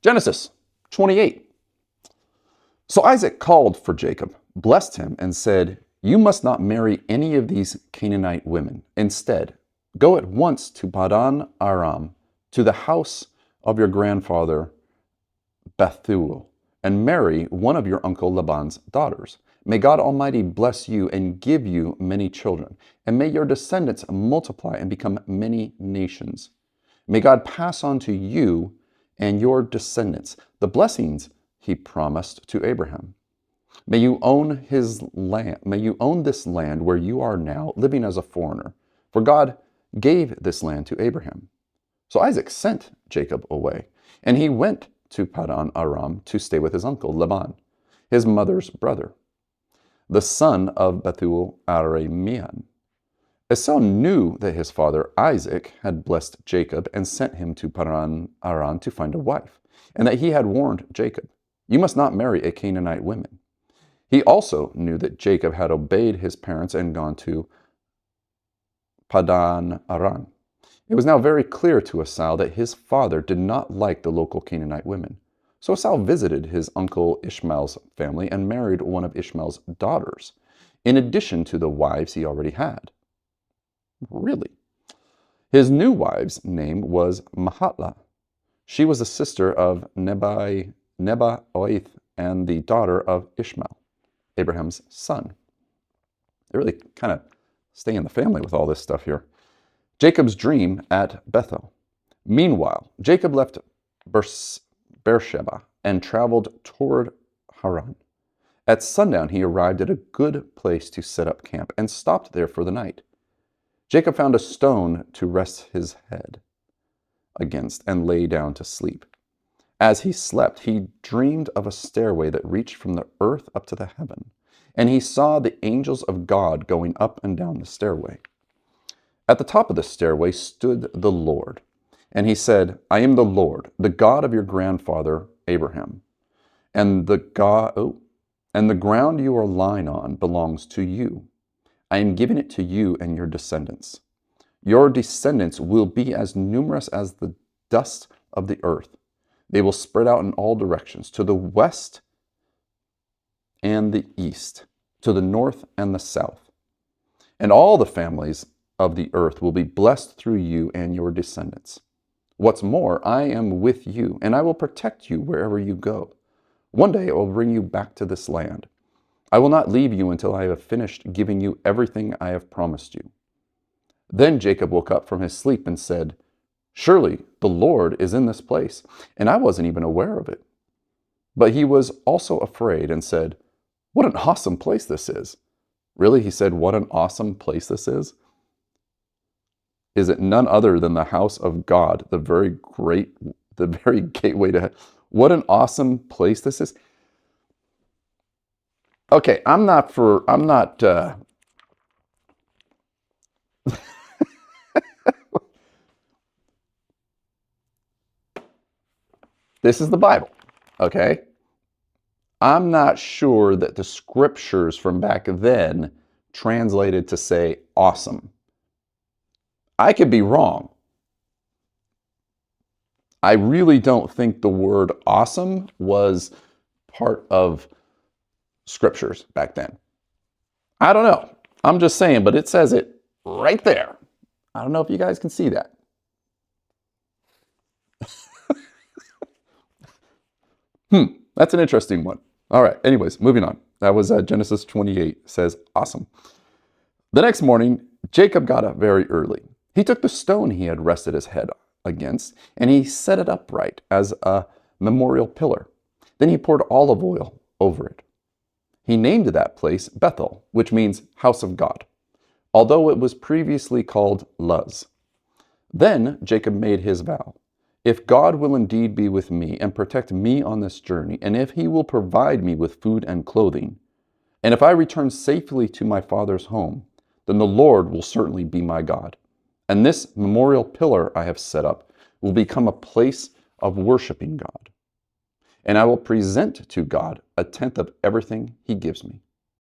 Genesis 28. So Isaac called for Jacob, blessed him, and said, "You must not marry any of these Canaanite women. Instead, go at once to Padan Aram, to the house of your grandfather Bethuel, and marry one of your uncle Laban's daughters. May God Almighty bless you and give you many children, and may your descendants multiply and become many nations. May God pass on to you and your descendants the blessings he promised to Abraham. May you own his land. May you own this land where you are now, living as a foreigner. For God gave this land to Abraham." So Isaac sent Jacob away, and he went to Padan Aram to stay with his uncle Laban, his mother's brother, the son of Bethuel Aramean. Esau knew that his father Isaac had blessed Jacob and sent him to Padan Aram to find a wife, and that he had warned Jacob, "You must not marry a Canaanite woman." He also knew that Jacob had obeyed his parents and gone to Padan Aram. It was now very clear to Esau that his father did not like the local Canaanite women. So Esau visited his uncle Ishmael's family and married one of Ishmael's daughters, in addition to the wives he already had. Really? His new wife's name was Mahatla. She was the sister of Nebaioth and the daughter of Ishmael, Abraham's son. They really kind of stay in the family with all this stuff here. Jacob's dream at Bethel. Meanwhile, Jacob left Beersheba and traveled toward Haran. At sundown, he arrived at a good place to set up camp and stopped there for the night. Jacob found a stone to rest his head against and lay down to sleep. As he slept, he dreamed of a stairway that reached from the earth up to the heaven, and he saw the angels of God going up and down the stairway. At the top of the stairway stood the Lord, and he said, "I am the Lord, the God of your grandfather Abraham, and the ground you are lying on belongs to you. I am giving it to you and your descendants. Your descendants will be as numerous as the dust of the earth. They will spread out in all directions, to the west and the east, to the north and the south. And all the families of the earth will be blessed through you and your descendants. What's more, I am with you, and I will protect you wherever you go. One day I will bring you back to this land. I will not leave you until I have finished giving you everything I have promised you." Then Jacob woke up from his sleep and said, "Surely the Lord is in this place, and I wasn't even aware of it." But he was also afraid and said, "What an awesome place this is." Really, he said, "What an awesome place this is"? Is it none other than the house of God, the very gateway to heaven? What an awesome place this is. Okay, this is the Bible, okay? I'm not sure that the scriptures from back then translated to say awesome. I could be wrong. I really don't think the word awesome was part of scriptures back then. I don't know. I'm just saying, but it says it right there. I don't know if you guys can see that. That's an interesting one. All right, anyways, moving on. That was Genesis 28, says awesome. The next morning, Jacob got up very early. He took the stone he had rested his head against, and he set it upright as a memorial pillar. Then he poured olive oil over it. He named that place Bethel, which means house of God, although it was previously called Luz. Then Jacob made his vow. "If God will indeed be with me and protect me on this journey, and if he will provide me with food and clothing, and if I return safely to my father's home, then the Lord will certainly be my God. And this memorial pillar I have set up will become a place of worshiping God. And I will present to God a tenth of everything he gives me."